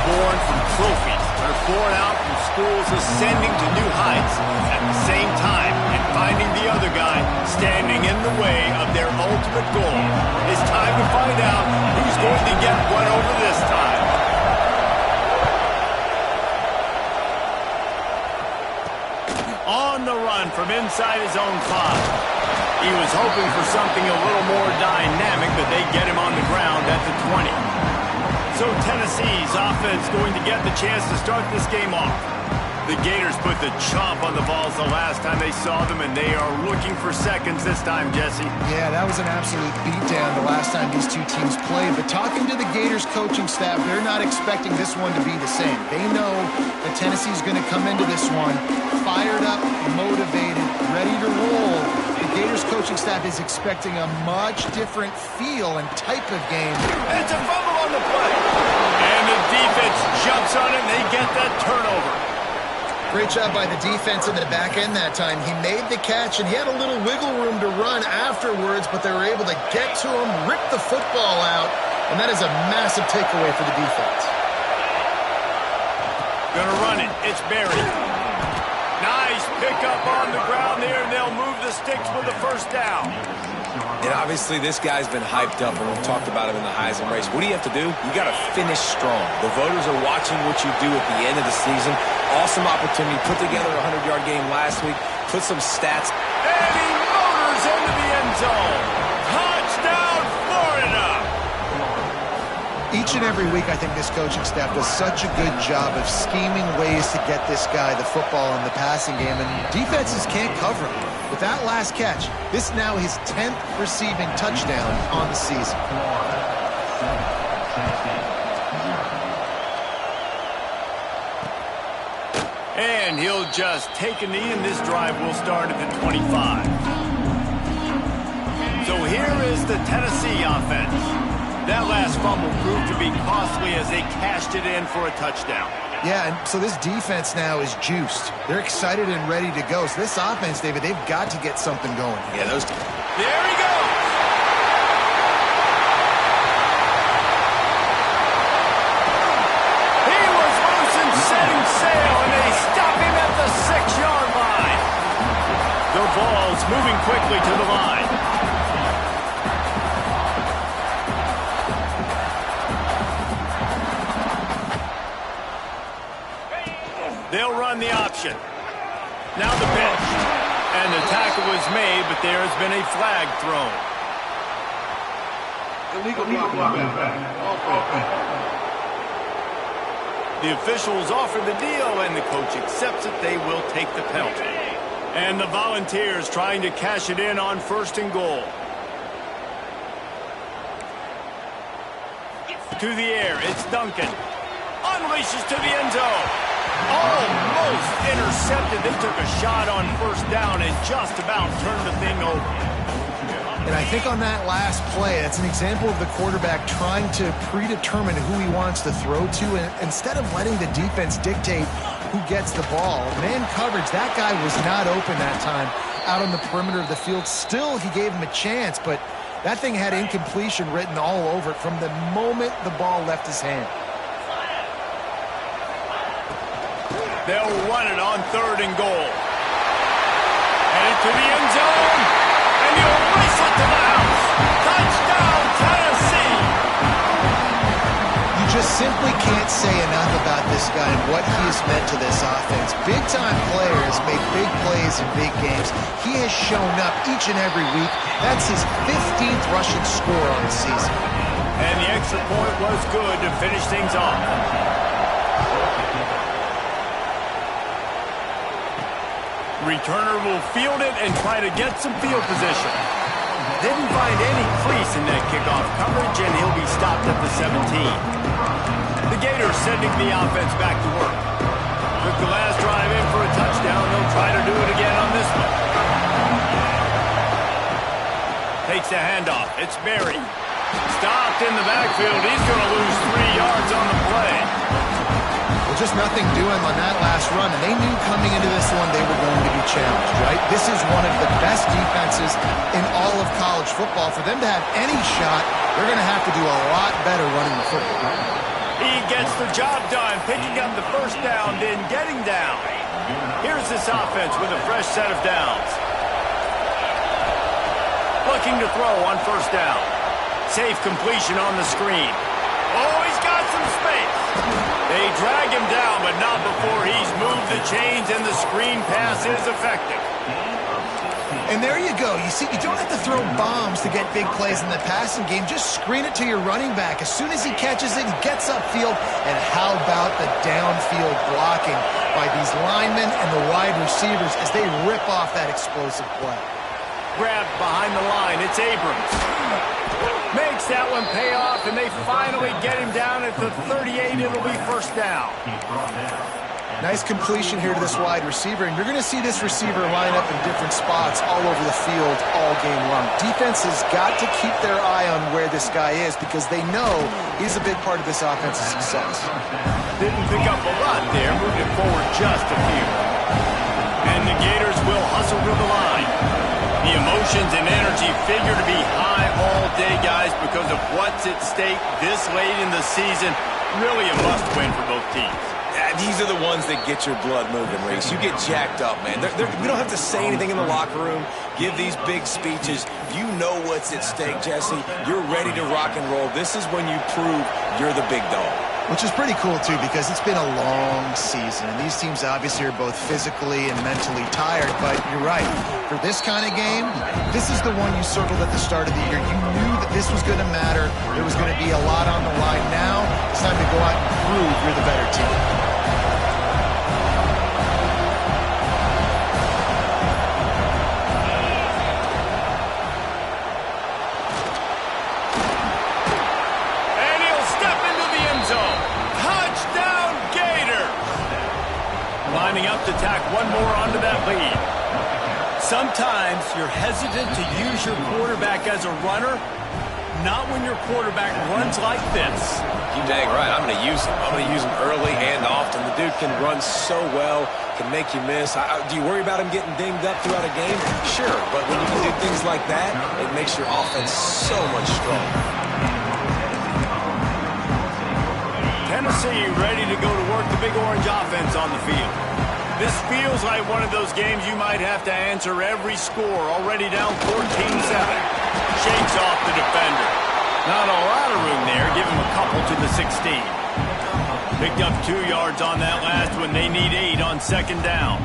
born from trophies that are born out from schools ascending to new heights at the same time and finding the other guy standing in the way of their ultimate goal. It's time to find out who's going to get one over this time. On the run from inside his own 5. He was hoping for something a little more dynamic, but they get him on the ground at the 20. So Tennessee's offense going to get the chance to start this game off. The Gators put the chomp on the balls the last time they saw them, and they are looking for seconds this time, Jesse. Yeah, that was an absolute beatdown the last time these two teams played. But talking to the Gators coaching staff, they're not expecting this one to be the same. They know that Tennessee's going to come into this one fired up, motivated, ready to roll. The Gators coaching staff is expecting a much different feel and type of game. It's a fumble on the play. And the defense jumps on it, and they get that turnover. Great job by the defense in the back end that time. He made the catch, and he had a little wiggle room to run afterwards, but they were able to get to him, rip the football out, and that is a massive takeaway for the defense. Gonna run it. It's Berry. Nice pickup on the ground there, and they'll move the sticks with the first down. And obviously this guy's been hyped up, and we've talked about him in the Heisman race. What do you have to do? You got to finish strong. The voters are watching what you do at the end of the season. Awesome opportunity. Put together a 100-yard game last week. Put some stats. And he motors into the end zone. Touchdown, Florida! Each and every week, I think this coaching staff does such a good job of scheming ways to get this guy the football in the passing game, and defenses can't cover him. With that last catch, this now his 10th receiving touchdown on the season. And he'll just take a knee, and this drive will start at the 25. So here is the Tennessee offense. That last fumble proved to be costly as they cashed it in for a touchdown. Yeah, and so this defense now is juiced. They're excited and ready to go. So this offense, David, they've got to get something going. Yeah, those. There he goes! He was loose and setting sail, and they stop him at the 6-yard line. The ball's moving quickly to the line. They'll run the option. Now the pitch. And the tackle was made, but there has been a flag thrown. Illegal block. The officials offer the deal, and the coach accepts it. They will take the penalty. And the Volunteers trying to cash it in on 1st and goal. To the air, it's Duncan. Unleashes to the end zone. Almost intercepted. They took a shot on 1st down and just about turned the thing over. And I think on that last play, it's an example of the quarterback trying to predetermine who he wants to throw to, and instead of letting the defense dictate who gets the ball. Man coverage, that guy was not open that time out on the perimeter of the field. Still, he gave him a chance, but that thing had incompletion written all over it from the moment the ball left his hand. They'll run it on 3rd and goal. Headed to the end zone. And he'll race it to the house. Touchdown, Tennessee. You just simply can't say enough about this guy and what he has meant to this offense. Big-time players make big plays in big games. He has shown up each and every week. That's his 15th rushing score on the season. And the extra point was good to finish things off. Returner will field it and try to get some field position. Didn't find any crease in that kickoff coverage, and he'll be stopped at the 17. The Gators sending the offense back to work. Took the last drive in for a touchdown. They'll try to do it again on this one. Takes the handoff. It's Berry. Stopped in the backfield. He's going to lose 3 yards on the play. Well, just nothing doing on that last run, and they knew coming into this one they were going to be challenged, right? This is one of the best defenses in all of college football. For them to have any shot, they're going to have to do a lot better running the football. He gets the job done, picking up the first down, then getting down. Here's this offense with a fresh set of downs. Looking to throw on first down. Safe completion on the screen. Oh, he's got some space. They drag him down, but not before he's moved the chains, and the screen pass is effective. And there you go. You see, you don't have to throw bombs to get big plays in the passing game. Just screen it to your running back. As soon as he catches it, he gets upfield. And how about the downfield blocking by these linemen and the wide receivers as they rip off that explosive play. Grabbed behind the line. It's Abrams. Makes that one pay off, and they finally get him down at the 38. It'll be first down. Nice completion here to this wide receiver, and you're going to see this receiver line up in different spots all over the field all game long. Defense has got to keep their eye on where this guy is because they know he's a big part of this offense's success. Didn't pick up a lot there, moved it forward just a few. And the Gators will hustle to the line. The emotions and energy figure to be high all day, guys, because of what's at stake this late in the season. Really a must-win for both teams. These are the ones that get your blood moving, Reese. You get jacked up, man. We don't have to say anything in the locker room, give these big speeches. You know what's at stake, Jesse. You're ready to rock and roll. This is when you prove you're the big dog. Which is pretty cool, too, because it's been a long season. And these teams obviously are both physically and mentally tired. But you're right. For this kind of game, this is the one you circled at the start of the year. You knew that this was going to matter. There was going to be a lot on the line. Now it's time to go out and prove you're the better team. Lining up to tack one more onto that lead. Sometimes you're hesitant to use your quarterback as a runner, not when your quarterback runs like this. You dang right. I'm going to use him. I'm going to use him early and often. The dude can run so well, can make you miss. Do you worry about him getting dinged up throughout a game? Sure, but when you can do things like that, it makes your offense so much stronger. Tennessee ready to go to work the Big Orange offense on the field. This feels like one of those games you might have to answer every score. Already down 14-7. Shakes off the defender. Not a lot of room there. Give him a couple to the 16. Picked up 2 yards on that last one. They need 8 on second down.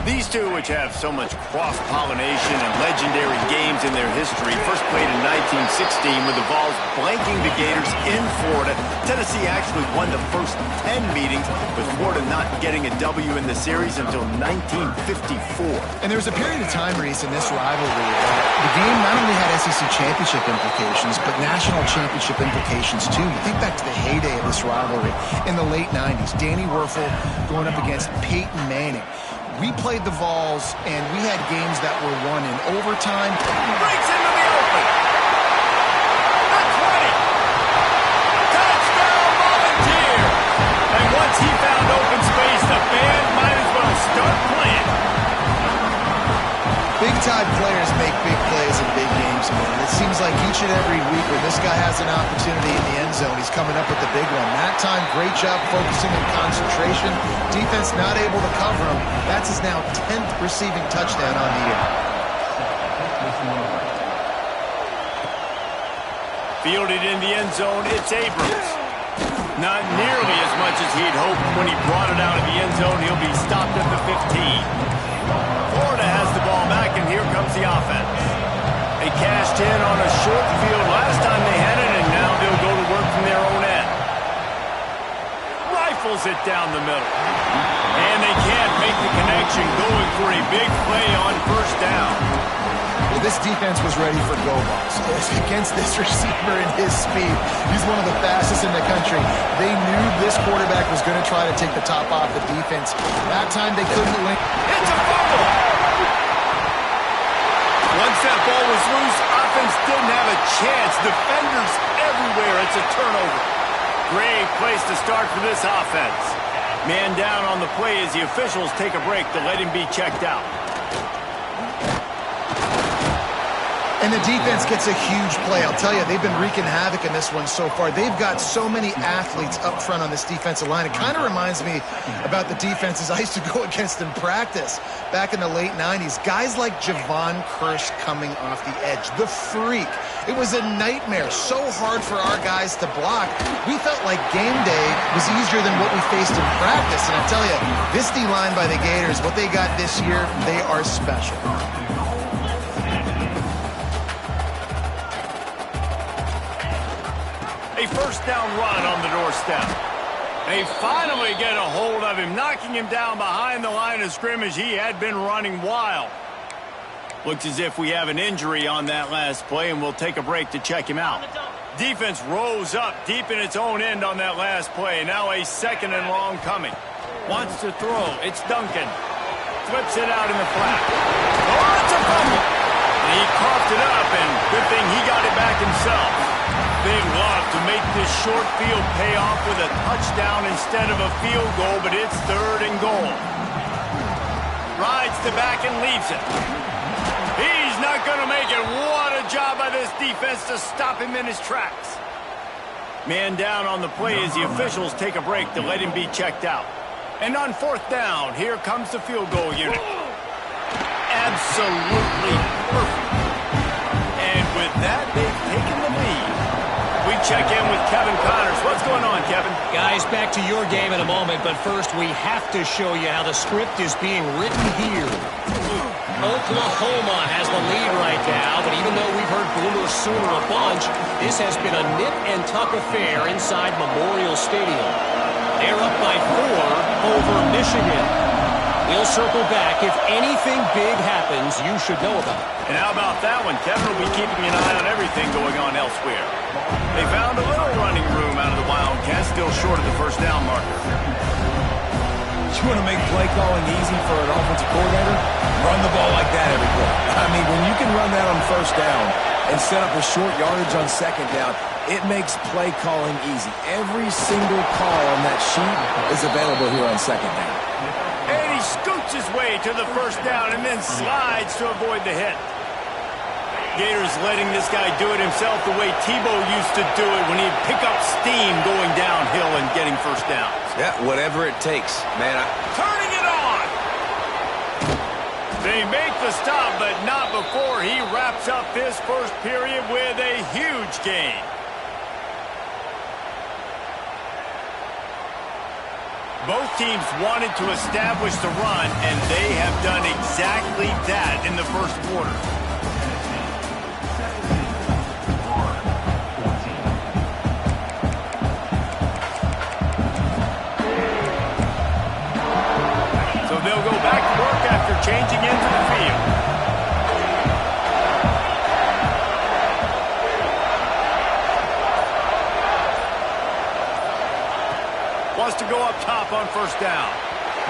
These two, which have so much cross-pollination and legendary games in their history, first played in 1916 with the Vols blanking the Gators in Florida. Tennessee actually won the first 10 meetings, with Florida not getting a W in the series until 1954. And there was a period of time, Reese, in this rivalry the game not only had SEC championship implications, but national championship implications, too. You think back to the heyday of this rivalry in the late 90s. Danny Werfel going up against Peyton Manning. We played the Vols, and we had games that were won in overtime. Breaks into the open. The 20. Touchdown, Volunteer. And once he found open space, the band might as well start playing. Big-time players make big plays in big games, man. It seems like each and every week when this guy has an opportunity in the end zone, he's coming up with the big one. That time, great job focusing and concentration. Defense not able to cover him. That's his now 10th receiving touchdown on the year. Fielded in the end zone, it's Abrams. Not nearly as much as he'd hoped when he brought it out of the end zone. He'll be stopped at the 15. Florida has the ball back, and here comes the offense. They cashed in on a short field last time they had it, and now they'll go to work from their own end. Rifles it down the middle. And they can't make the connection, going for a big play on first down. Well, this defense was ready for go balls. Against this receiver and his speed, he's one of the fastest in the country. They knew this quarterback was going to try to take the top off the defense. That time they couldn't link. It's a fumble! Once that ball was loose, offense didn't have a chance. Defenders everywhere. It's a turnover. Great place to start for this offense. Man down on the play as the officials take a break to let him be checked out. And the defense gets a huge play. I'll tell you, they've been wreaking havoc in this one so far. They've got so many athletes up front on this defensive line. It kind of reminds me about the defenses I used to go against in practice back in the late 90s. Guys like Javon Curse coming off the edge. The Freak. It was a nightmare. So hard for our guys to block. We felt like game day was easier than what we faced in practice. And I tell you, this D-line by the Gators, what they got this year, they are special. A first down run on the doorstep. They finally get a hold of him, knocking him down behind the line of scrimmage. He had been running wild. Looks as if we have an injury on that last play, and we'll take a break to check him out. Defense rose up deep in its own end on that last play. Now a second and long coming. Wants to throw. It's Duncan. Flips it out in the flat. Oh, it's a fumble. And he coughed it up, and good thing he got it back himself. They love to make this short field pay off with a touchdown instead of a field goal, but it's third and goal. Rides the back and leaves it. He's not going to make it. What a job by this defense to stop him in his tracks. Man down on the play as the officials take a break to let him be checked out. And on fourth down, here comes the field goal unit. Absolutely perfect. And with that, they've taken the lead. We check in with Kevin Connors. What's going on, Kevin? Guys, back to your game in a moment, but first we have to show you how the script is being written here. Oklahoma has the lead right now, but even though we've heard Boomer Sooner a bunch, this has been a nip-and-tuck affair inside Memorial Stadium. They're up by 4 over Michigan. We'll circle back. If anything big happens, you should know about it. And how about that one? Kevin will be keeping an eye on everything going on elsewhere. They found a little running room out of the Wildcats, still short of the first down marker. You want to make play calling easy for an offensive coordinator? Run the ball like that every play. I mean, when you can run that on first down and set up a short yardage on second down, it makes play calling easy. Every single call on that sheet is available here on second down. And he scoots his way to the first down and then slides to avoid the hit. Gators letting this guy do it himself the way Tebow used to do it when he'd pick up steam going downhill and getting first downs. Yeah, whatever it takes, man. Turning it on! They make the stop, but not before he wraps up this first period with a huge gain. Both teams wanted to establish the run, and they have done exactly that in the first quarter. So they'll go back to work after changing into the field. Wants to go up top on first down.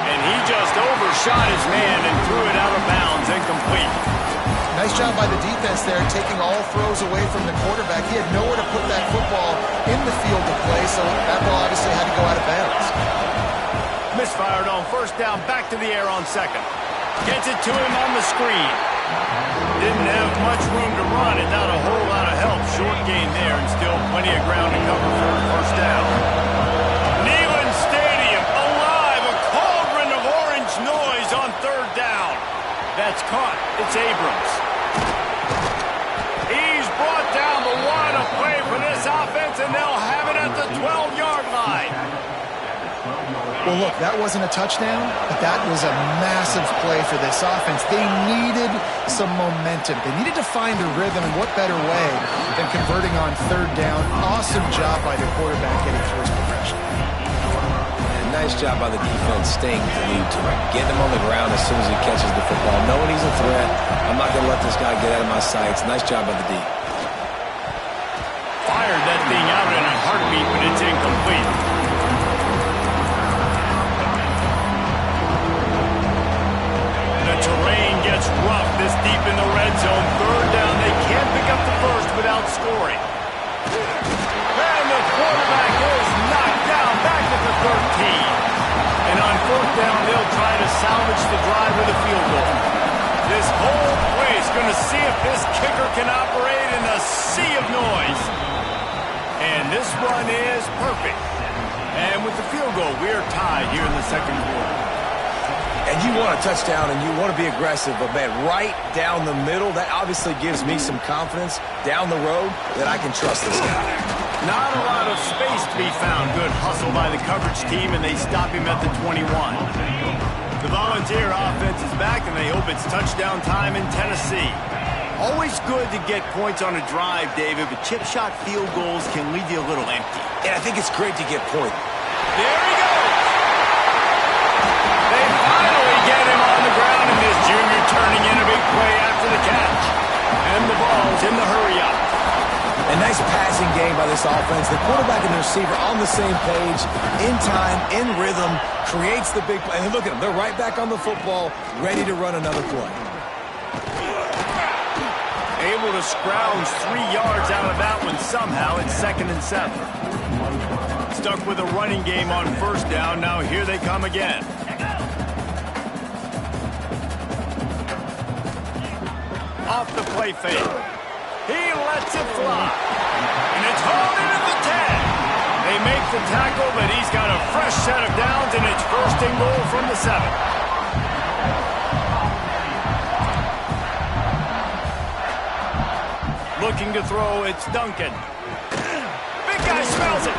And he just overshot his man and threw it out of bounds, incomplete. Nice job by the defense there, taking all throws away from the quarterback. He had nowhere to put that football in the field to play, so that ball obviously had to go out of bounds. Misfired on first down, back to the air on second. Gets it to him on the screen. Didn't have much room to run and not a whole lot of help. Short gain there and still plenty of ground to cover for a first down. Neyland Stadium alive, a cauldron of orange noise on third down. That's caught. It's Abrams. He's brought down, but what a play for this offense, and they'll have it at the 12-yard line. Well, look, that wasn't a touchdown, but that was a massive play for this offense. They needed some momentum. They needed to find a rhythm, and what better way than converting on third down. Awesome job by the quarterback getting through his progression. And nice job by the defense staying to lead to it. Getting him on the ground as soon as he catches the football. Knowing he's a threat, I'm not going to let this guy get out of my sights. Nice job by the D. Fired that thing out in a heartbeat, but it's incomplete. Terrain gets rough this deep in the red zone. Third down, they can't pick up the first without scoring. And the quarterback is knocked down back at the 13. And on fourth down, they'll try to salvage the drive with a field goal. This whole place going to see if this kicker can run is perfect. And with the field goal, we are tied here in the second quarter. And you want a touchdown and you want to be aggressive, but man, right down the middle, that obviously gives me some confidence down the road that I can trust this guy. Not a lot of space to be found. Good hustle by the coverage team, and they stop him at the 21. The Volunteer offense is back, and they hope it's touchdown time in Tennessee. Always good to get points on a drive, David, but chip shot field goals can leave you a little empty. And I think it's great to get points. There he goes! They finally get him on the ground, and this junior turning in a big play after the catch. And the ball's in the hurry-up. A nice passing game by this offense. The quarterback and the receiver on the same page, in time, in rhythm, creates the big play. And look at them. They're right back on the football, ready to run another play. Able to scrounge 3 yards out of that one somehow. It's 2nd and 7. Stuck with a running game on first down. Now here they come again. Off the play fake. He lets it fly. And it's hauled in at the 10. They make the tackle, but he's got a fresh set of downs, and it's 1st and goal from the 7. Looking to throw, it's Duncan. Big guy smells it.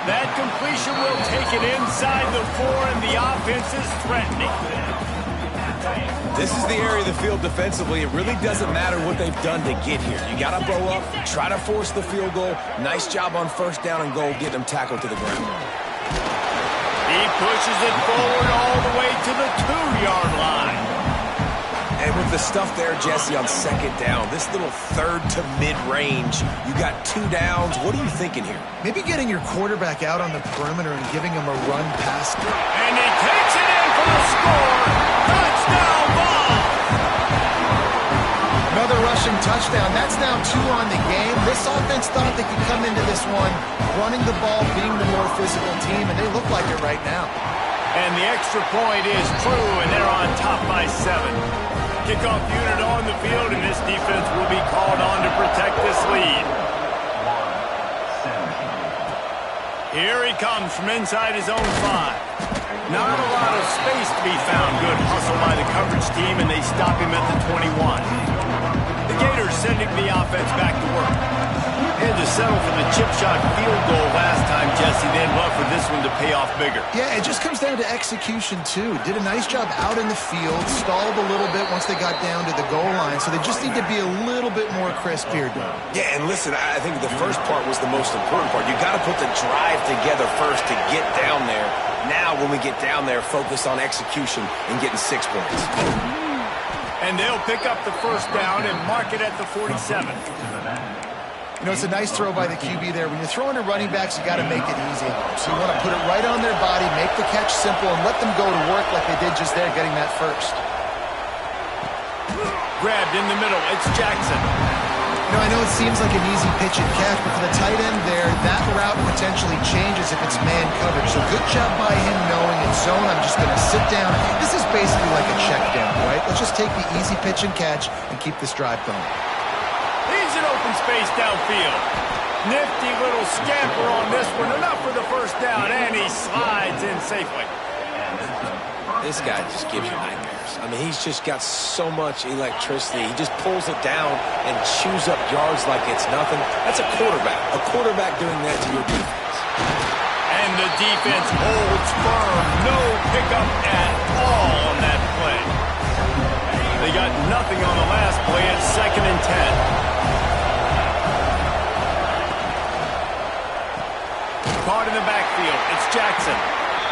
That completion will take it inside the 4, and the offense is threatening. This is the area of the field defensively. It really doesn't matter what they've done to get here. You got to blow up, try to force the field goal. Nice job on first down and goal, get them tackled to the ground. He pushes it forward all the way to the 2-yard line. And with the stuff there, Jesse, on 2nd down, this little 3rd to mid-range, you got 2 downs. What are you thinking here? Maybe getting your quarterback out on the perimeter and giving him a run pass. And he takes it in for the score. Touchdown ball. Another rushing touchdown. That's now 2 on the game. This offense thought they could come into this one running the ball, being the more physical team, and they look like it right now. And the extra point is true, and they're on top by 7. Kickoff unit on the field, and this defense will be called on to protect this lead. Here he comes from inside his own 5. Not a lot of space to be found. Good hustle by the coverage team, and they stop him at the 21. The Gators sending the offense back to work. And to settle for the chip shot field goal last time, Jesse, they'd love for this one to pay off bigger. Yeah, it just comes down to execution, too. Did a nice job out in the field, stalled a little bit once they got down to the goal line, so they just need to be a little bit more crisp here, Don. Yeah, and listen, I think the first part was the most important part. You got to put the drive together first to get down there. Now, when we get down there, focus on execution and getting 6 points. And they'll pick up the first down and mark it at the 47. You know, it's a nice throw by the QB there. When you're throwing to running backs, you got to make it easy. So you want to put it right on their body, make the catch simple, and let them go to work like they did just there, getting that first. Grabbed in the middle. It's Jackson. You know, I know it seems like an easy pitch and catch, but for the tight end there, that route potentially changes if it's man coverage. So good job by him knowing in zone, I'm just going to sit down. This is basically like a check down, right? Let's just take the easy pitch and catch and keep this drive going. He's in open space downfield. Nifty little scamper on this one. Enough for the first down, and he slides in safely. This guy just gives you nightmares. I mean, he's just got so much electricity. He just pulls it down and chews up yards like it's nothing. That's a quarterback. A quarterback doing that to your defense. And the defense holds firm. No pickup at all on that play. They got nothing on the last play. It's 2nd and 10. Caught in the backfield. It's Jackson.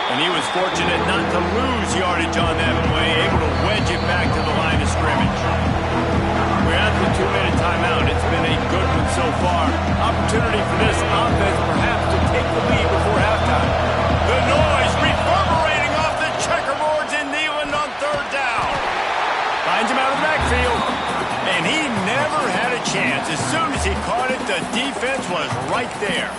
And he was fortunate not to lose yardage on that play, able to wedge it back to the line of scrimmage. We're at the 2-minute timeout. It's been a good one so far. Opportunity for this offense perhaps to take the lead before halftime. The noise reverberating off the checkerboards in Neyland on 3rd down. Finds him out of the backfield. And he never had a chance. As soon as he caught it, the defense was right there.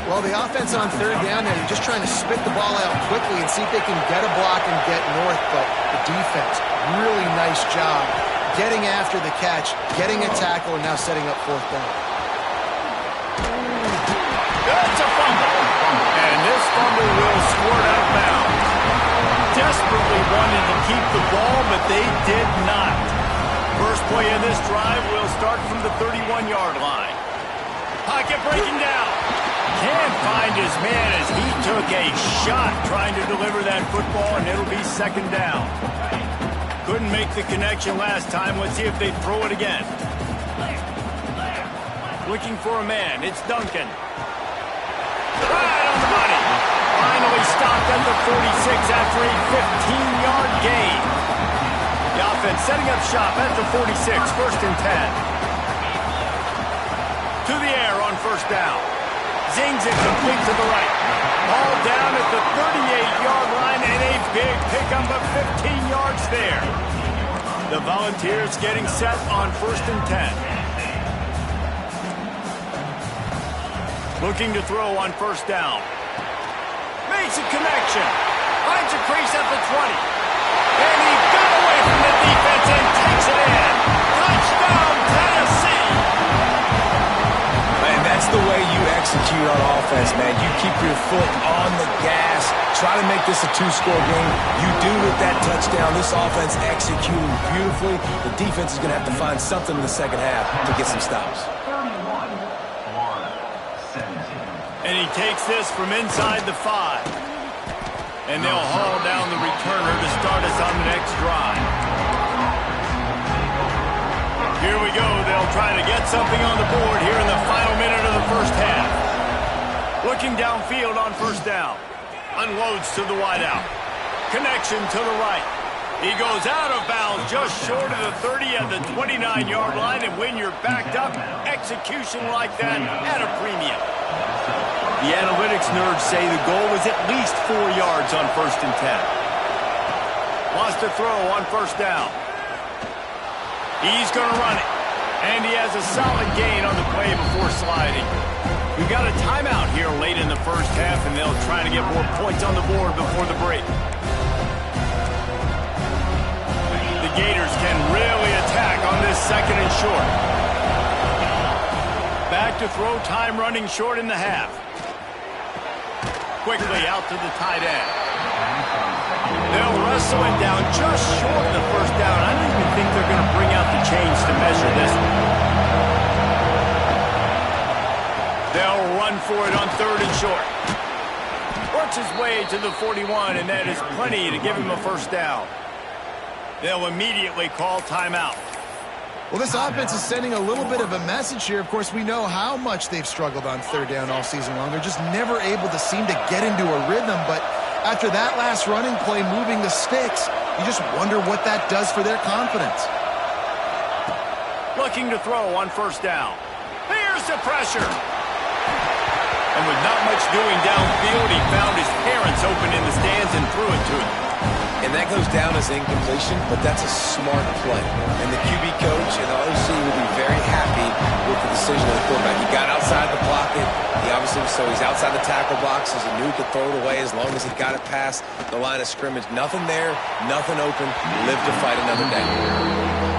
Well, the offense on 3rd down there, they're just trying to spit the ball out quickly and see if they can get a block and get north. But the defense, really nice job getting after the catch, getting a tackle, and now setting up 4th down. That's a fumble. And this fumble will squirt out of bounds. Desperately wanted to keep the ball, but they did not. First play of this drive will start from the 31-yard line. Pocket breaking down. Can't find his man as he took a shot trying to deliver that football, and it'll be second down. Couldn't make the connection last time. Let's see if they throw it again. Looking for a man. It's Duncan. Right on the money. Finally stopped at the 46 after a 15-yard gain. The offense setting up shop at the 46, first and 10. To the air on first down. Zings it complete to the right. Ball down at the 38-yard line and a big pickup of 15 yards there. The Volunteers getting set on first and 10. Looking to throw on first down. Makes a connection. Finds a crease at the 20. And he got away from the defense and takes it in. Touchdown, Tennessee! Man, that's the way you execute on offense, man. You keep your foot on the gas. Try to make this a two-score game. You do with that touchdown. This offense executing beautifully. The defense is going to have to find something in the second half to get some stops. And he takes this from inside the 5. And they'll haul down the returner to start us on the next drive. Here we go. They'll try to get something on the board here in the final minute of the first half. Looking downfield on first down. Unloads to the wideout. Connection to the right. He goes out of bounds just short of the 30 at the 29-yard line. And when you're backed up, execution like that at a premium. The analytics nerds say the goal was at least 4 yards on first and 10. Wants to throw on first down. He's going to run it. And he has a solid gain on the play before sliding. We've got a timeout here late in the first half, and they'll try to get more points on the board before the break. The Gators can really attack on this second and short. Back to throw, time running short in the half. Quickly out to the tight end. They'll wrestle him down just short of the first down. I don't even think they're going to bring out the chains to measure this one. They'll run for it on third and short. Works his way to the 41, and that is plenty to give him a first down. They'll immediately call timeout. Well, this offense is sending a little bit of a message here. Of course, we know how much they've struggled on third down all season long. They're just never able to seem to get into a rhythm. But after that last running play, moving the sticks, you just wonder what that does for their confidence. Looking to throw on first down. Here's the pressure. And with not much doing downfield, he found his parents open in the stands and threw it to him. And that goes down as incompletion, but that's a smart play. And the QB coach and the OC will be very happy with the decision of the quarterback. He got outside the pocket. So he's outside the tackle box. He knew he could throw it away as long as he got it past the line of scrimmage. Nothing there, nothing open. Live to fight another day.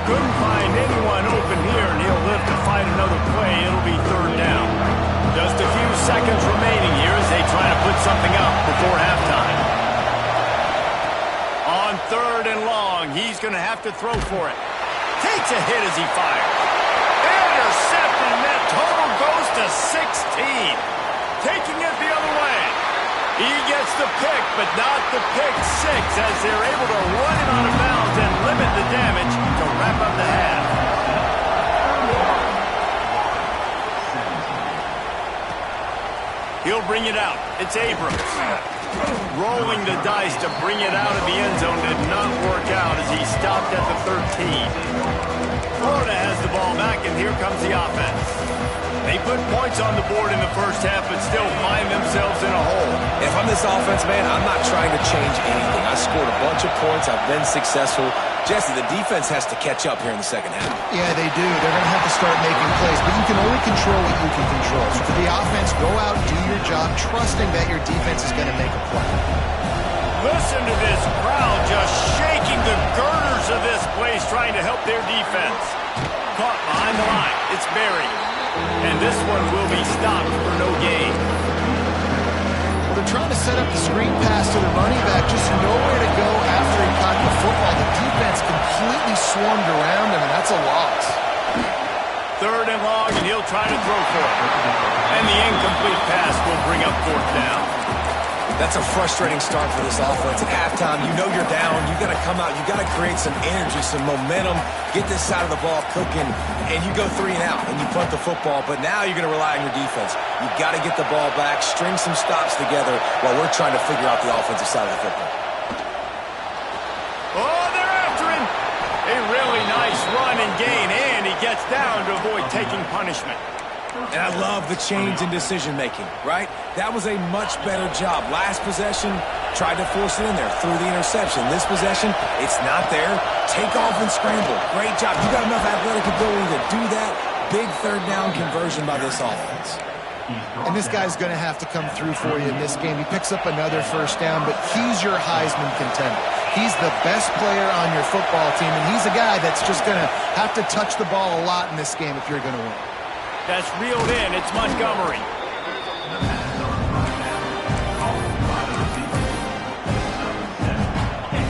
Couldn't find anyone open here, and he'll live to fight another play. It'll be third down. Just a few seconds remaining here as they try to put something up before halftime. On third and long, he's going to have to throw for it. Takes a hit as he fires. Intercepted, and that total goes to 16. Taking it the other way. He gets the pick, but not the pick six, as they're able to run it out of bounds and limit the damage to wrap up the half. He'll bring it out. It's Abrams. Rolling the dice to bring it out of the end zone did not work out as he stopped at the 13. Florida has the ball back, and here comes the offense. They put points on the board in the first half, but still find themselves in a hole. If I'm this offense, man, I'm not trying to change anything. I scored a bunch of points. I've been successful. Jesse, the defense has to catch up here in the second half. Yeah, they do. They're going to have to start making plays, but you can only control what you can control. So for the offense, go out, do your job, trusting that your defense is going to make a play. Listen to this crowd just shaking the girders of this place, trying to help their defense. Caught behind the line. It's Berry. And this one will be stopped for no gain. Well, they're trying to set up the screen pass to the running back, just nowhere to go after he caught the football. The defense completely swarmed around him, and that's a loss. 3rd and long, and he'll try to throw for it. And the incomplete pass will bring up 4th down. That's a frustrating start for this offense. At halftime, you know you're down. You got to come out. You got to create some energy, some momentum, get this side of the ball cooking, and you go 3 and out, and you punt the football. But now you're going to rely on your defense. You got to get the ball back, string some stops together while we're trying to figure out the offensive side of the football. Oh, they're after him. A really nice run and gain, and he gets down to avoid taking punishment. And I love the change in decision-making, right? That was a much better job. Last possession, tried to force it in there, threw the interception. This possession, it's not there. Take off and scramble. Great job. You got enough athletic ability to do that. Big 3rd down conversion by this offense. And this guy's going to have to come through for you in this game. He picks up another 1st down, but he's your Heisman contender. He's the best player on your football team, and he's a guy that's just going to have to touch the ball a lot in this game if you're going to win. That's reeled in. It's Montgomery.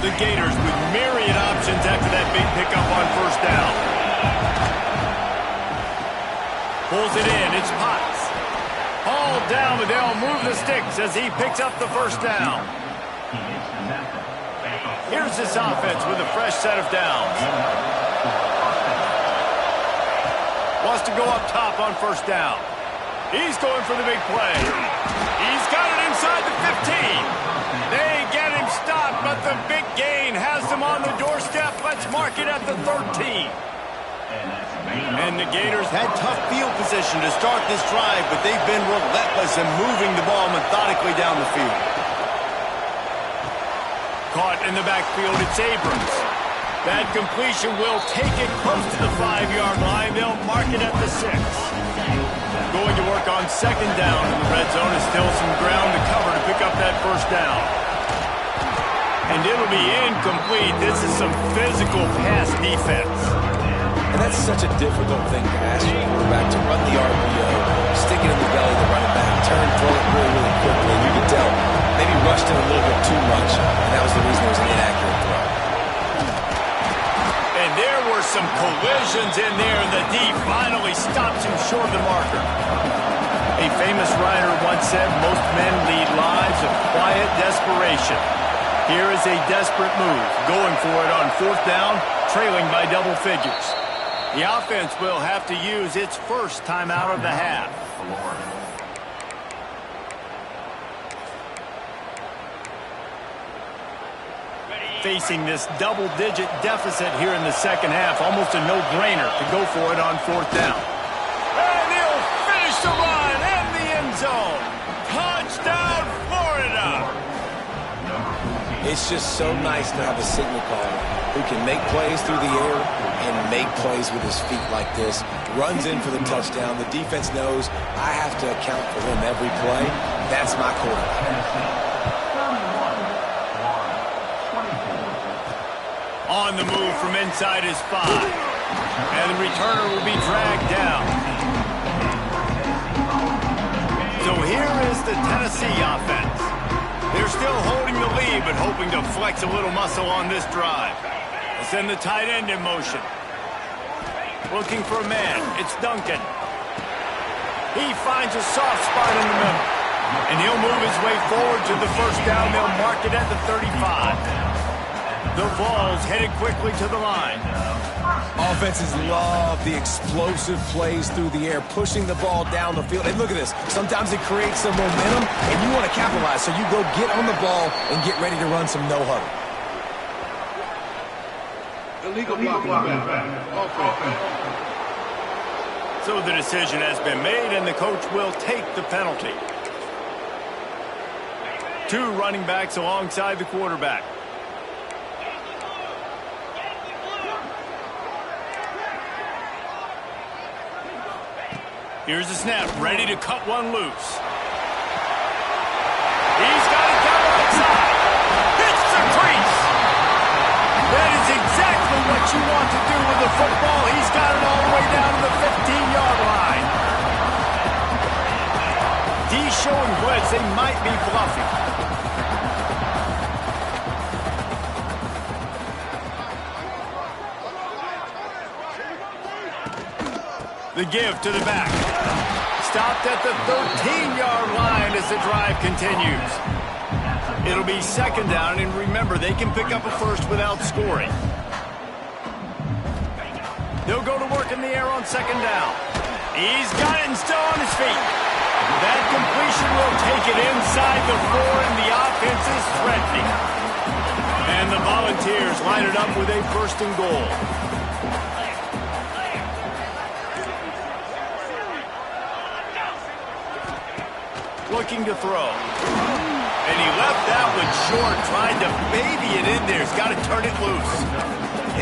The Gators with myriad options after that big pickup on 1st down. Pulls it in. It's Potts. Hauled down, but they'll move the sticks as he picks up the 1st down. Here's this offense with a fresh set of downs. Wants to go up top on 1st down. He's going for the big play. He's got it inside the 15. They get him stopped, but the big gain has them on the doorstep. Let's mark it at the 13. And the Gators had tough field position to start this drive, but they've been relentless in moving the ball methodically down the field. Caught in the backfield, it's Abrams. That completion will take it close to the 5-yard line. They'll mark it at the 6. Going to work on 2nd down in the red zone. Is still some ground to cover to pick up that 1st down. And it'll be incomplete. This is some physical pass defense. And that's such a difficult thing to ask your quarterback to run the RPO, stick it in the belly of the running back, turn, throw it really, really quickly. And you could tell maybe rushed it a little bit too much, and that was the reason it was an inaccurate throw. And there were some collisions in there. The D finally stops him short of the marker. A famous writer once said, most men lead lives of quiet desperation. Here is a desperate move, going for it on 4th down, trailing by double figures. The offense will have to use its 1st timeout of the half. Facing this double-digit deficit here in the 2nd half, almost a no-brainer to go for it on 4th down. And he'll finish the run in the end zone. Touchdown, Florida! It's just so nice to have a signal caller who can make plays through the air and make plays with his feet like this. Runs in for the touchdown. The defense knows I have to account for him every play. That's my quarterback. On the move from inside his 5. And the returner will be dragged down. So here is the Tennessee offense. They're still holding the lead, but hoping to flex a little muscle on this drive. They'll send the tight end in motion. Looking for a man. It's Duncan. He finds a soft spot in the middle. And he'll move his way forward to the 1st down. They'll mark it at the 35. The Vols headed quickly to the line. Offenses love the explosive plays through the air, pushing the ball down the field. And look at this. Sometimes it creates some momentum, and you want to capitalize. So you go get on the ball and get ready to run some no-huddle. Illegal blocking. So the decision has been made, and the coach will take the penalty. 2 running backs alongside the quarterback. Here's the snap, ready to cut one loose. He's got it down the right side. Hits the crease. That is exactly what you want to do with the football. He's got it all the way down to the 15-yard line. showing blitz. They might be bluffing. The give to the back. Stopped at the 13-yard line as the drive continues. It'll be second down, and remember, they can pick up a first without scoring. They'll go to work in the air on second down. He's got it and still on his feet. That completion will take it inside the 4, and the offense is threatening. And the Volunteers line it up with a first and goal. Looking to throw. And he left that one short, trying to baby it in there. He's got to turn it loose.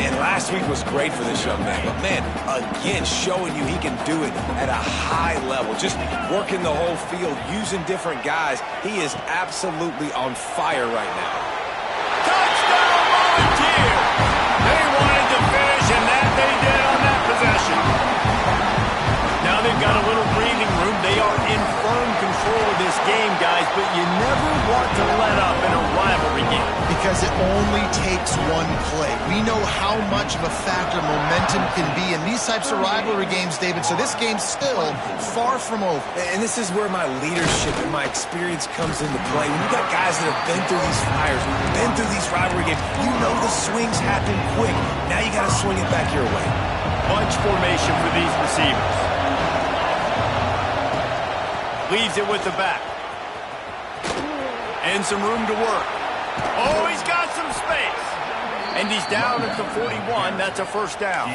And last week was great for this young man. But, man, again, showing you he can do it at a high level. Just working the whole field, using different guys. He is absolutely on fire right now. Touchdown, Volunteer! They wanted to finish, and that they did on that possession. Now they've got a little breathing room. They are in firm control of this game, guys, but you never want to let up in a rivalry game. Because it only takes one play. We know how much of a factor momentum can be in these types of rivalry games, David, so this game's still far from over. And this is where my leadership and my experience comes into play. When you got guys that have been through these fires, been through these rivalry games, you know the swings happen quick. Now you got to swing it back your way. Bunch formation for these receivers. Leaves it with the back. And some room to work. Oh, he's got some space. And he's down at the 41. That's a first down.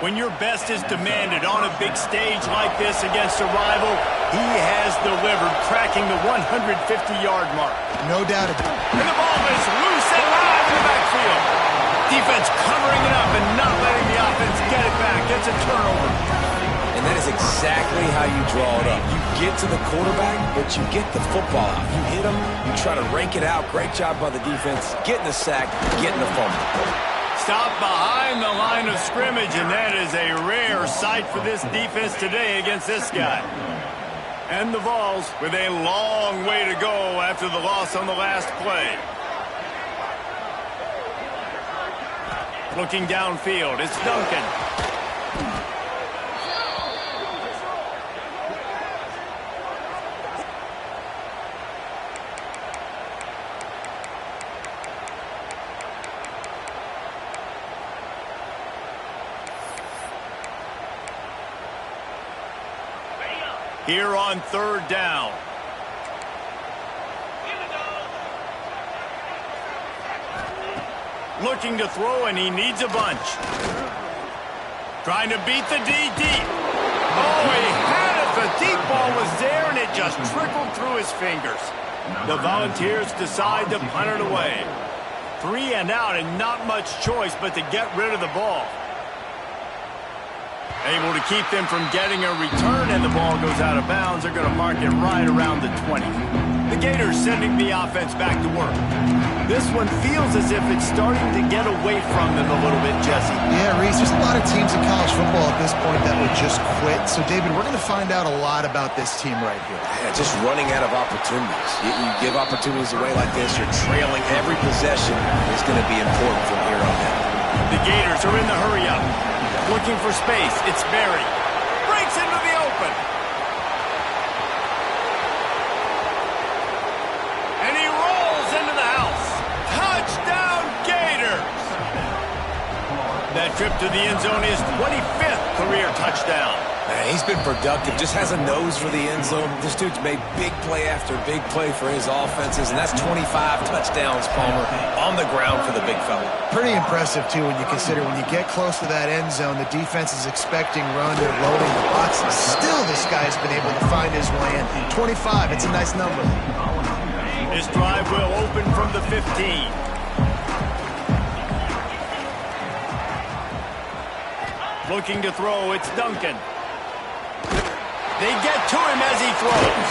When your best is demanded on a big stage like this against a rival, he has delivered, cracking the 150-yard mark. No doubt about it. And the ball is loose and live in the backfield. Defense covering it up and not letting the offense get it back. It's a turnover. And that is exactly how you draw it up. You get to the quarterback, but you get the football out. You hit him, you try to rank it out. Great job by the defense, getting the sack, getting the fumble. Stop behind the line of scrimmage, and that is a rare sight for this defense today against this guy. And the Vols with a long way to go after the loss on the last play. Looking downfield, it's Duncan. Here on third down. Looking to throw, and he needs a bunch. Trying to beat the D deep. Oh, he had it. The deep ball was there, and it just trickled through his fingers. The Volunteers decide to punt it away. 3 and out, and not much choice but to get rid of the ball. Able to keep them from getting a return, and the ball goes out of bounds. They're going to mark it right around the 20. The Gators sending the offense back to work. This one feels as if it's starting to get away from them a little bit, Jesse. Yeah, Reese, there's a lot of teams in college football at this point that would just quit. So, David, we're going to find out a lot about this team right here. Yeah, just running out of opportunities. You give opportunities away like this, you're trailing. Every possession is going to be important from here on out. The Gators are in the hurry-up. Looking for space. It's Berry. Breaks into the open. And he rolls into the house. Touchdown, Gators! That trip to the end zone is 25th career touchdown. Man, he's been productive. Just has a nose for the end zone. This dude's made big play after big play for his offenses, and that's 25 touchdowns, Palmer, on the ground for the big fella. Pretty impressive, too, when you consider when you get close to that end zone, the defense is expecting run, they're loading the box. Still, this guy's been able to find his way in. 25, it's a nice number. This drive will open from the 15. Looking to throw, it's Duncan. They get to him as he throws.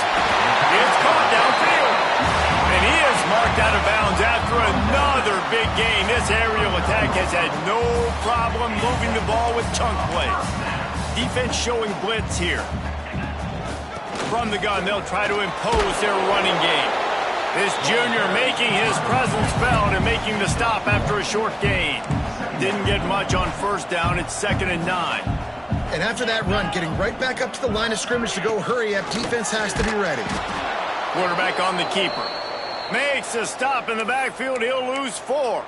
It's caught downfield. And he is marked out of bounds after another big gain. This aerial attack has had no problem moving the ball with chunk plays. Defense showing blitz here. From the gun, they'll try to impose their running game. This junior making his presence felt and making the stop after a short gain. Didn't get much on first down. It's 2nd and 9. And after that run, getting right back up to the line of scrimmage to go hurry up, defense has to be ready. Quarterback on the keeper. Makes a stop in the backfield. He'll lose 4.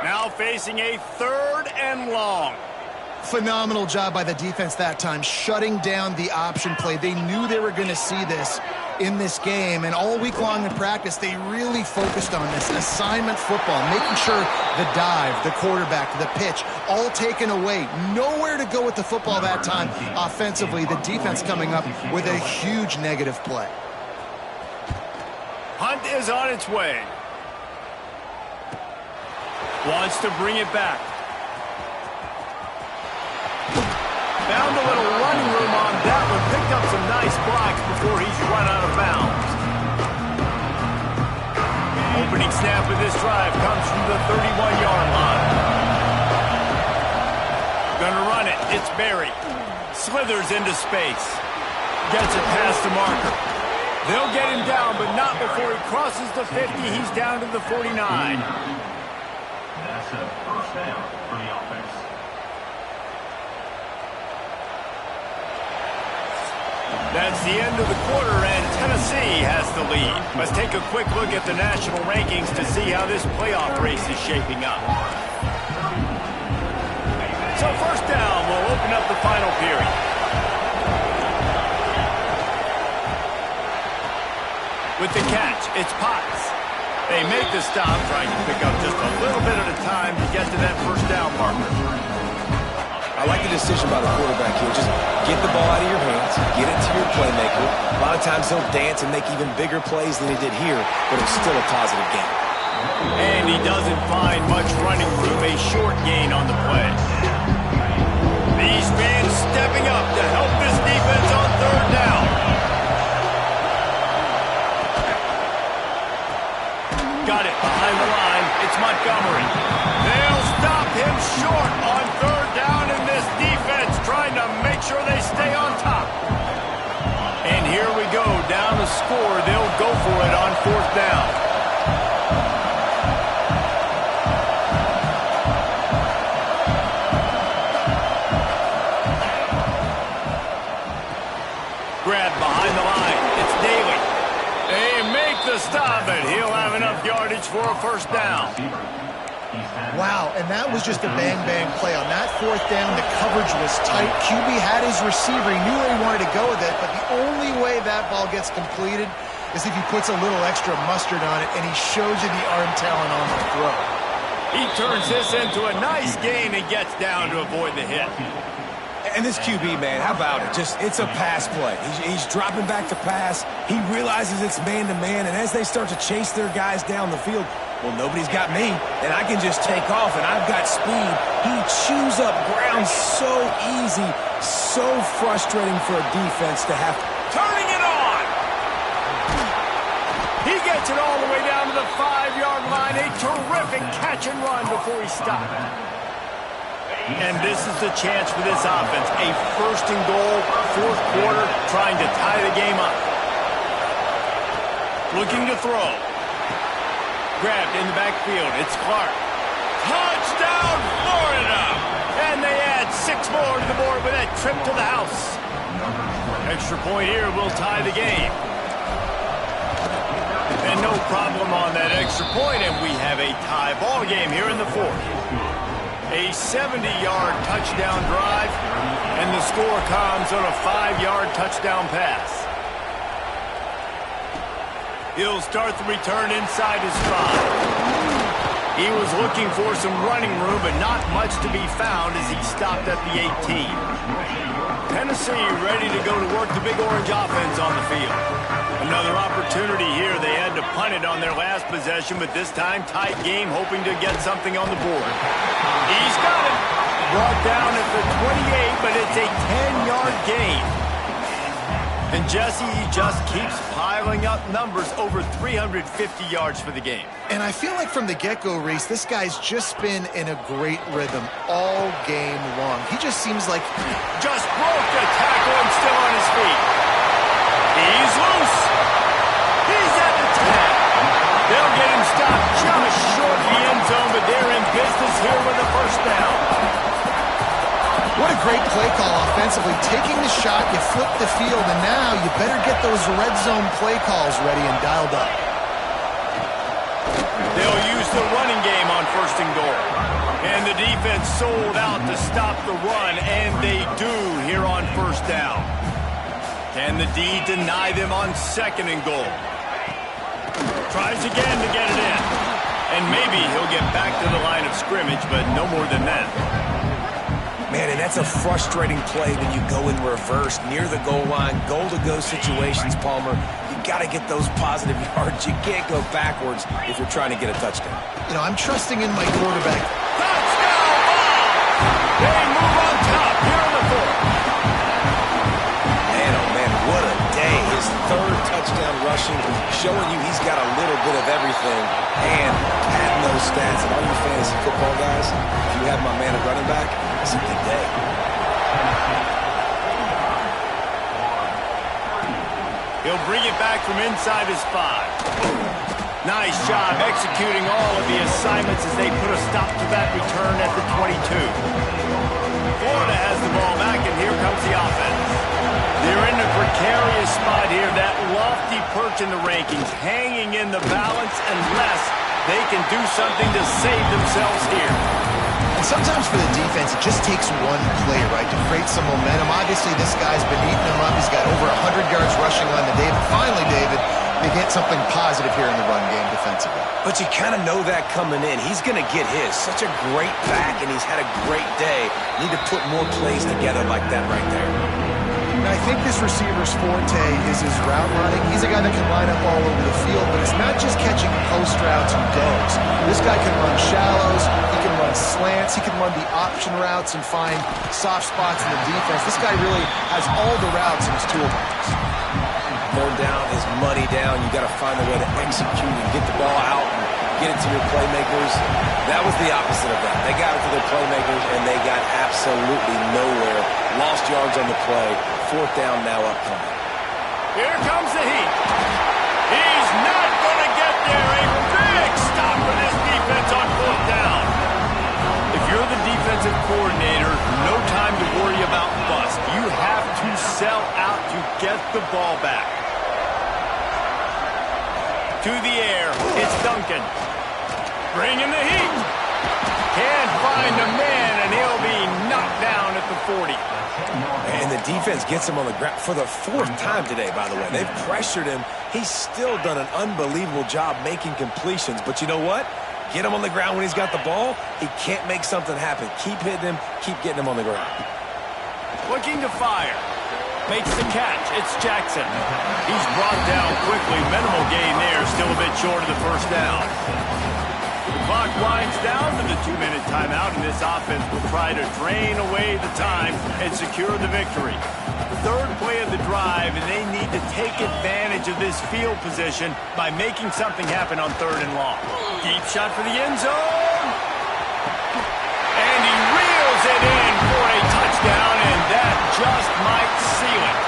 Now facing a 3rd and long. Phenomenal job by the defense that time, shutting down the option play. They knew they were going to see this in this game, and all week long in practice, they really focused on this assignment football, making sure the dive, the quarterback, the pitch, all taken away. Nowhere to go with the football that time offensively. The defense coming up with a huge negative play. Hunt is on its way. Wants to bring it back. Found a little running room on that one. Picked up some nice blocks before he's run out of bounds. Opening snap of this drive comes from the 31-yard line. Gonna run it. It's Berry. Slithers into space. Gets it past the marker. They'll get him down, but not before he crosses the 50. He's down to the 49. That's a first down for the offense. That's the end of the quarter, and Tennessee has the lead. Let's take a quick look at the national rankings to see how this playoff race is shaping up. So first down, we'll open up the final period. With the catch, it's Potts. They make the stop, trying to pick up just a little bit at a time to get to that first down marker. I like the decision by the quarterback here. Just get the ball out of your hands, get it to your playmaker. A lot of times he'll dance and make even bigger plays than he did here, but it's still a positive game. And he doesn't find much running room, a short gain on the play. These fans stepping up to help this defense on third down. Got it behind the line. It's Montgomery. They'll stop him short on third down, and this defense trying to make sure they stay on top. And here we go, down the score. They'll go for it on fourth down. Grab behind the line. It's Daly. They make the stop, and he'll have enough yardage for a first down. Wow, and that was just a bang-bang play. On that fourth down, the coverage was tight. QB had his receiver. He knew where he wanted to go with it, but the only way that ball gets completed is if he puts a little extra mustard on it, and he shows you the arm talent on the throw. He turns this into a nice gain and gets down to avoid the hit. And this QB, man, how about it? It's a pass play. He's dropping back to pass. He realizes it's man-to-man, and as they start to chase their guys down the field, well, nobody's got me, and I can just take off, and I've got speed. He chews up ground so easy, so frustrating for a defense to have. Turning it on! He gets it all the way down to the 5-yard line. A terrific catch and run before he stopped. And this is the chance for this offense. A first and goal, fourth quarter, trying to tie the game up. Looking to throw. Grabbed in the backfield. It's Clark. Touchdown, Florida! And they add 6 more to the board with that trip to the house. Extra point here will tie the game. And no problem on that extra point, and we have a tie ball game here in the fourth. A 70-yard touchdown drive, and the score comes on a 5-yard touchdown pass. He'll start the return inside his stride. He was looking for some running room, but not much to be found as he stopped at the 18. Tennessee ready to go to work the Big Orange offense on the field. Another opportunity here. They had to punt it on their last possession, but this time tight game, hoping to get something on the board. He's got it. Brought down at the 28, but it's a 10-yard gain. And Jesse, he just keeps piling up numbers, over 350 yards for the game. And I feel like from the get-go, Reese, this guy's just been in a great rhythm all game long. He just seems like... Just broke the tackle and still on his feet. He's loose. He's at the 10. They'll get him stopped just short of the end zone, but they're in business here with a first down. What a great play call offensively. Taking the shot, you flip the field, and now you better get those red zone play calls ready and dialed up. They'll use the running game on first and goal. And the defense sold out to stop the run, and they do here on first down. Can the D deny them on second and goal? Tries again to get it in. And maybe he'll get back to the line of scrimmage, but no more than that. Man, and that's a frustrating play when you go in reverse near the goal line, goal-to-go situations, Palmer. You got to get those positive yards. You can't go backwards if you're trying to get a touchdown. You know, I'm trusting in my quarterback. Touchdown ball! They move on top here in the fourth. Man, oh man, what a day. His third touchdown rushing, showing you he's got a little bit of everything and padding those stats. And all you fantasy football guys, if you have my man at running back, it's a good day. He'll bring it back from inside his 5. Nice job executing all of the assignments as they put a stop to that return at the 22. Florida has the ball back, and here comes the offense. They're in a precarious spot here, that lofty perch in the rankings, hanging in the balance unless they can do something to save themselves here. And sometimes for the defense, it just takes one play, right, to create some momentum. Obviously, this guy's been eating them up. He's got over 100 yards rushing on the day. But finally, David, they get something positive here in the run game defensively. But you kind of know that coming in. He's going to get his. Such a great back, and he's had a great day. Need to put more plays together like that right there. And I think this receiver's forte is his route running. He's a guy that can line up all over the field, but it's not just catching post routes and goes. This guy can run shallows, he can run slants, he can run the option routes and find soft spots in the defense. This guy really has all the routes in his toolbox. Third down is money down. You got to find a way to execute and get the ball out and get it to your playmakers. That was the opposite of that. They got it to their playmakers, and they got absolutely nowhere. Lost yards on the play. Fourth down now upcoming. Here comes the heat. He's not going to get there. A big stop for this defense on fourth down. If you're the defensive coordinator, no time to worry about bust. You have to sell out to get the ball back. To the air, it's Duncan. Bringing the heat. Can't find a man, and he'll be knocked down at the 40. And the defense gets him on the ground for the fourth time today, by the way. They've pressured him. He's still done an unbelievable job making completions. But you know what? Get him on the ground when he's got the ball. He can't make something happen. Keep hitting him. Keep getting him on the ground. Looking to fire. Makes the catch. It's Jackson. He's brought down quickly. Minimal gain there. Still a bit short of the first down. The clock winds down to the 2-minute timeout, and this offense will try to drain away the time and secure the victory. Third play of the drive, and they need to take advantage of this field position by making something happen on third and long. Deep shot for the end zone. And he reels it in for a touchdown, and that just might seal it.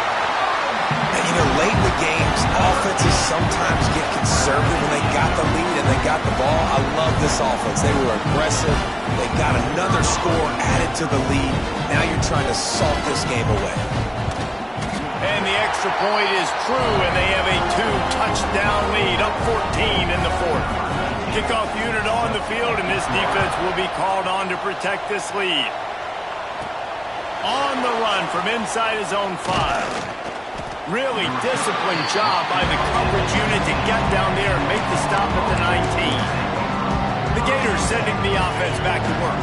And you know, late in the games, offenses sometimes get conservative when they got the lead and they got the ball. I love this offense. They were aggressive. They got another score added to the lead. Now you're trying to salt this game away. And the extra point is true, and they have a 2-touchdown lead, up 14 in the fourth. Kickoff unit on the field, and this defense will be called on to protect this lead. On the run from inside his own 5. Really disciplined job by the coverage unit to get down there and make the stop at the 19. The Gators sending the offense back to work.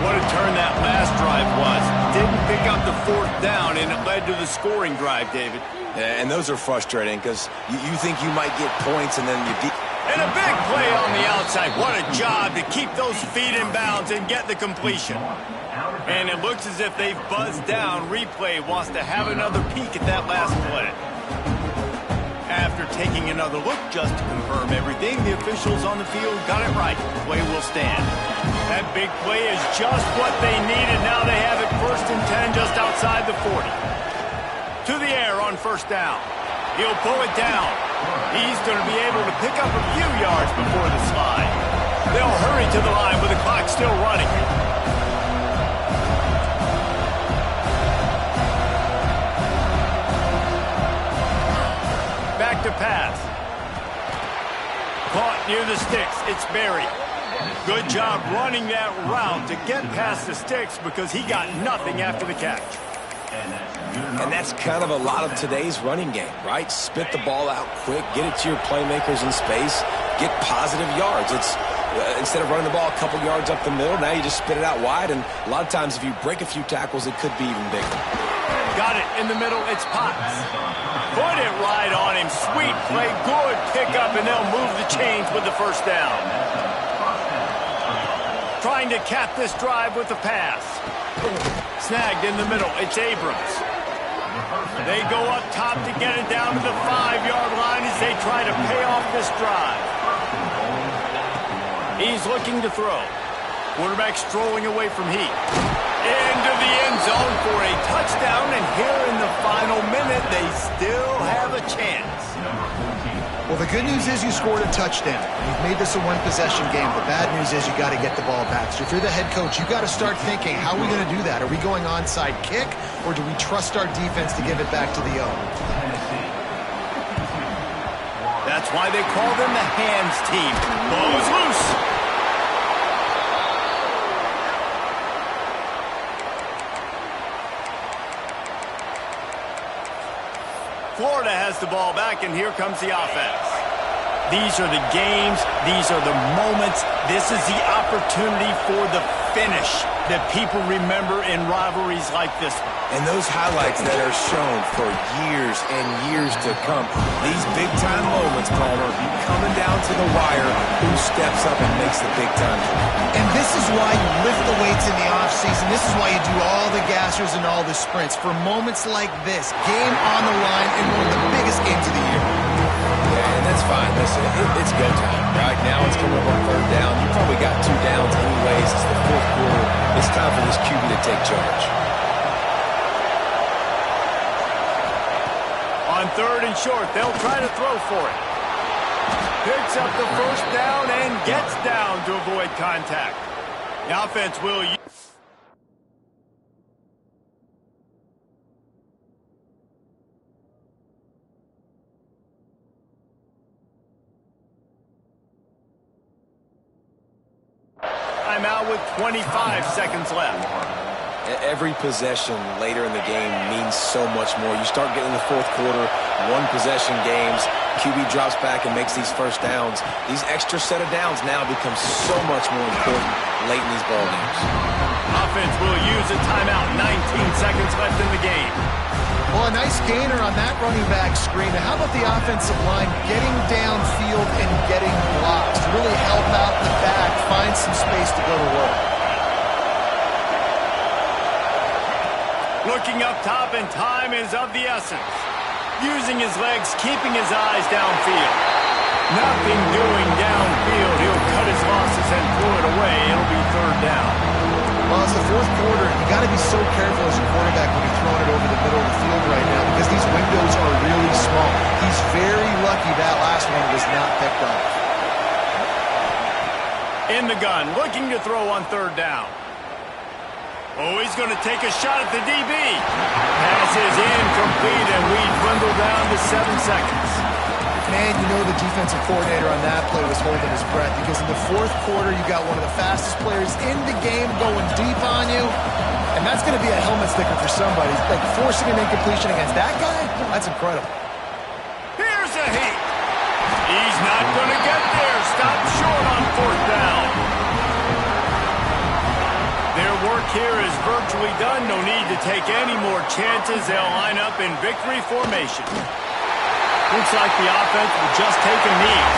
What a turn that last drive was. Didn't pick up the fourth down, and it led to the scoring drive, David. Yeah, and those are frustrating because you think you might get points and then you... And a big play on the outside. What a job to keep those feet in bounds and get the completion. And it looks as if they've buzzed down. Replay wants to have another peek at that last play. After taking another look just to confirm everything, the officials on the field got it right. Play will stand. That big play is just what they needed. Now they have it 1st and 10 just outside the 40. To the air on first down. He'll pull it down. He's going to be able to pick up a few yards before the slide. They'll hurry to the line with the clock still running. Back to pass. Caught near the sticks. It's Berry. Good job running that route to get past the sticks because he got nothing after the catch. And that's kind of a lot of today's running game, right? Spit the ball out quick, get it to your playmakers in space, get positive yards. It's instead of running the ball a couple yards up the middle, now you just spit it out wide, and a lot of times if you break a few tackles, it could be even bigger. Got it in the middle. It's Potts. Put it right on him. Sweet play. Good pickup, and they'll move the chains with the first down. Trying to cap this drive with the pass. Snagged in the middle. It's Abrams. They go up top to get it down to the 5-yard line as they try to pay off this drive. He's looking to throw. Quarterback strolling away from Heath. Into the end zone for a touchdown, and here in the final minute, they still have a chance. Well, the good news is you scored a touchdown. You've made this a one-possession game. The bad news is you got to get the ball back. So if you're the head coach, you got to start thinking, how are we going to do that? Are we going onside kick, or do we trust our defense to give it back to the O? That's why they call them the hands team. Ball is loose. Florida has the ball back, and here comes the offense. These are the games. These are the moments. This is the opportunity for the finish that people remember in rivalries like this one. And those highlights that are shown for years and years to come. These big-time moments, Palmer, coming down to the wire, who steps up and makes the big-time play. And this is why you lift the weights in the offseason. This is why you do all the gassers and all the sprints. For moments like this, game on the line in one of the biggest games of the year. Yeah, and that's fine. Listen, it's go time. Right now it's coming up on third down. You probably got 2 downs anyways. It's the fourth quarter. It's time for this QB to take charge. On 3rd and short, they'll try to throw for it. Picks up the first down and gets down to avoid contact. The offense will use. Timeout with 25 seconds left. Every possession later in the game means so much more. You start getting the fourth quarter, one-possession games, QB drops back and makes these first downs. These extra set of downs now become so much more important late in these ball games. Offense will use a timeout. 19 seconds left in the game. Well, a nice gainer on that running back screen. Now, how about the offensive line getting downfield and getting blocks to really help out the back, find some space to go to work? Looking up top, and time is of the essence. Using his legs, keeping his eyes downfield. Nothing doing downfield. He'll cut his losses and pull it away. It'll be 3rd down. Well, it's the fourth quarter. You got to be so careful as a quarterback when you're throwing it over the middle of the field right now because these windows are really small. He's very lucky that last one was not picked up. In the gun, looking to throw on 3rd down. Oh, he's going to take a shot at the DB. Pass is incomplete, and we dwindle down to 7 seconds. Man, you know the defensive coordinator on that play was holding his breath because in the fourth quarter, you got one of the fastest players in the game going deep on you, and that's going to be a helmet sticker for somebody. Like forcing an incompletion against that guy, that's incredible. Here's a Heath. He's not going to get there. Stop short on 4th down. Their work here is virtually done. No need to take any more chances. They'll line up in victory formation. Looks like the offense will just take a knee.